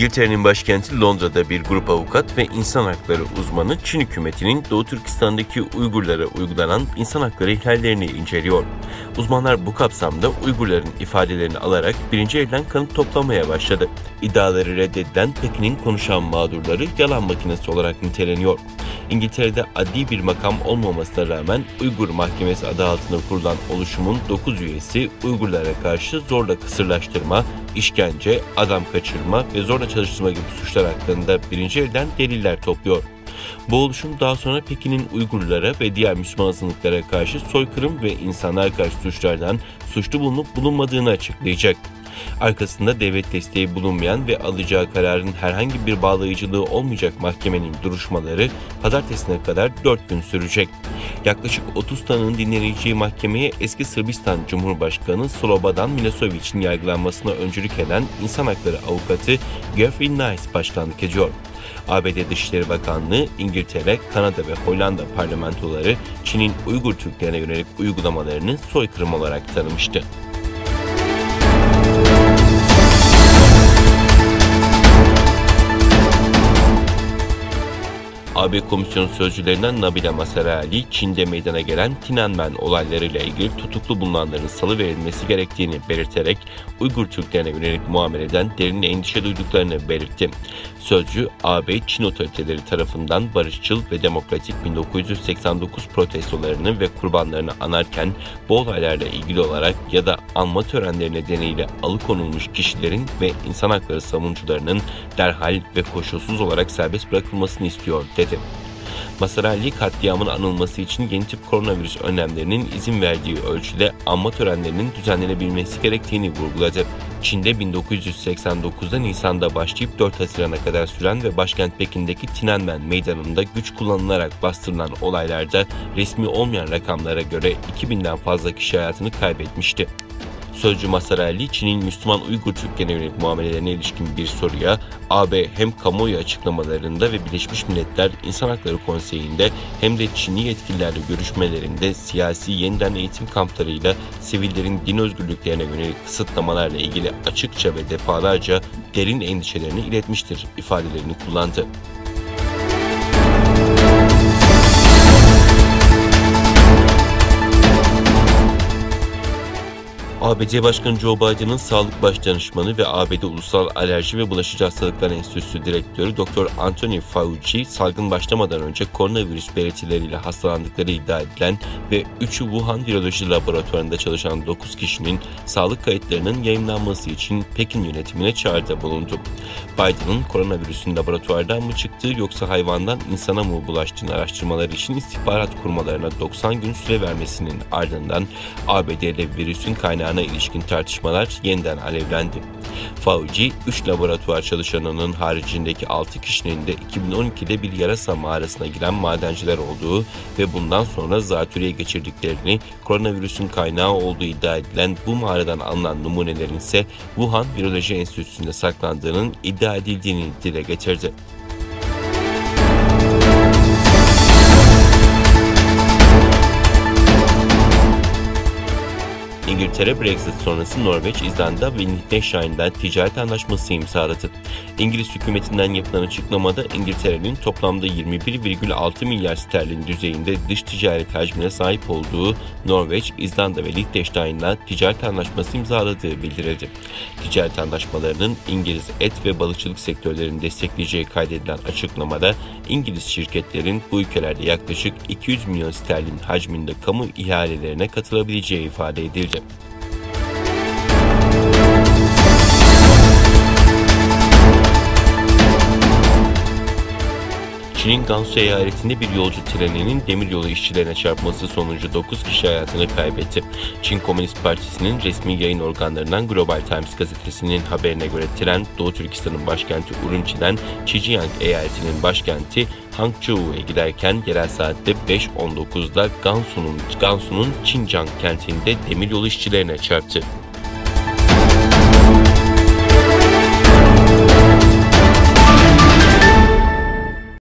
İngiltere'nin başkenti Londra'da bir grup avukat ve insan hakları uzmanı Çin hükümetinin Doğu Türkistan'daki Uygurlara uygulanan insan hakları ihlallerini inceliyor. Uzmanlar bu kapsamda Uygurların ifadelerini alarak birinci elden kanıt toplamaya başladı. İddiaları reddedilen Pekin'in konuşan mağdurları yalan makinesi olarak niteleniyor. İngiltere'de adli bir makam olmamasına rağmen Uygur Mahkemesi adı altında kurulan oluşumun 9 üyesi Uygurlara karşı zorla kısırlaştırma, işkence, adam kaçırma ve zorla çalıştırma gibi suçlar hakkında birinci elden deliller topluyor. Bu oluşum daha sonra Pekin'in Uygurlara ve diğer Müslüman azınlıklara karşı soykırım ve insanlığa karşı suçlardan suçlu bulunup bulunmadığını açıklayacak. Arkasında devlet desteği bulunmayan ve alacağı kararın herhangi bir bağlayıcılığı olmayacak mahkemenin duruşmaları pazartesine kadar 4 gün sürecek. Yaklaşık 30 tanığın dinleneceği mahkemeye eski Sırbistan Cumhurbaşkanı Slobodan Milosevic'in yargılanmasına öncülük eden insan hakları avukatı Geoffrey Nice başkanlık ediyor. ABD Dışişleri Bakanlığı, İngiltere, Kanada ve Hollanda parlamentoları Çin'in Uygur Türklerine yönelik uygulamalarını soykırım olarak tanımıştı. AB Komisyonu Sözcülerinden Nabila Maserali, Çin'de meydana gelen Tiananmen olaylarıyla ilgili tutuklu bulunanların salıverilmesi gerektiğini belirterek Uygur Türklerine yönelik muameleden derin endişe duyduklarını belirtti. Sözcü, AB, Çin otoriteleri tarafından barışçıl ve demokratik 1989 protestolarını ve kurbanlarını anarken bu olaylarla ilgili olarak ya da anma törenleri nedeniyle alıkonulmuş kişilerin ve insan hakları savunucularının derhal ve koşulsuz olarak serbest bırakılmasını istiyor dedi. Maserali, katliamın anılması için yeni tip koronavirüs önlemlerinin izin verdiği ölçüde anma törenlerinin düzenlenebilmesi gerektiğini vurguladı. Çin'de 1989'da Nisan'da başlayıp 4 Haziran'a kadar süren ve başkent Pekin'deki Tiananmen meydanında güç kullanılarak bastırılan olaylarda resmi olmayan rakamlara göre 2000'den fazla kişi hayatını kaybetmişti. Sözcü Maserali, Çin'in Müslüman Uygur Türklerine yönelik muamelelerine ilişkin bir soruya AB hem kamuoyu açıklamalarında ve Birleşmiş Milletler İnsan Hakları Konseyi'nde hem de Çinli yetkililerle görüşmelerinde siyasi yeniden eğitim kamplarıyla sivillerin din özgürlüklerine yönelik kısıtlamalarla ilgili açıkça ve defalarca derin endişelerini iletmiştir ifadelerini kullandı. ABD Başkanı Joe Biden'ın Sağlık Başdanışmanı ve ABD Ulusal Alerji ve Bulaşıcı Hastalıklar Enstitüsü Direktörü Dr. Anthony Fauci, salgın başlamadan önce koronavirüs belirtileriyle hastalandıkları iddia edilen ve 3'ü Wuhan Viroloji Laboratuvarı'nda çalışan 9 kişinin sağlık kayıtlarının yayımlanması için Pekin yönetimine çağrıda bulundu. Biden'ın koronavirüsün laboratuvardan mı çıktığı yoksa hayvandan insana mı bulaştığını araştırmaları için istihbarat kurmalarına 90 gün süre vermesinin ardından ABD'de virüsün kaynağına ilişkin tartışmalar yeniden alevlendi. Fauci, 3 laboratuvar çalışanının haricindeki 6 kişinin de 2012'de bir yarasa mağarasına giren madenciler olduğu ve bundan sonra zatürre geçirdiklerini, koronavirüsün kaynağı olduğu iddia edilen bu mağaradan alınan numunelerin ise Wuhan Viroloji Enstitüsü'nde saklandığının iddia edildiğini dile getirdi. İngiltere, Brexit sonrası Norveç, İzlanda ve Liechtenstein'den ticaret anlaşması imzaladı. İngiliz hükümetinden yapılan açıklamada İngiltere'nin toplamda 21,6 milyar sterlin düzeyinde dış ticaret hacmine sahip olduğu Norveç, İzlanda ve Liechtenstein'la ticaret anlaşması imzaladığı bildirildi. Ticaret anlaşmalarının İngiliz et ve balıkçılık sektörlerini destekleyeceği kaydedilen açıklamada İngiliz şirketlerin bu ülkelerde yaklaşık 200 milyon sterlin hacminde kamu ihalelerine katılabileceği ifade edildi. Çin'in Gansu eyaletinde bir yolcu treninin demiryolu işçilerine çarpması sonucu 9 kişi hayatını kaybetti. Çin Komünist Partisi'nin resmi yayın organlarından Global Times gazetesinin haberine göre tren, Doğu Türkistan'ın başkenti Urumçi'den Zhejiang eyaletinin başkenti Hangzhou'ya giderken yerel saatte 5:19'da Gansu'nun Xinjiang kentinde demiryolu işçilerine çarptı.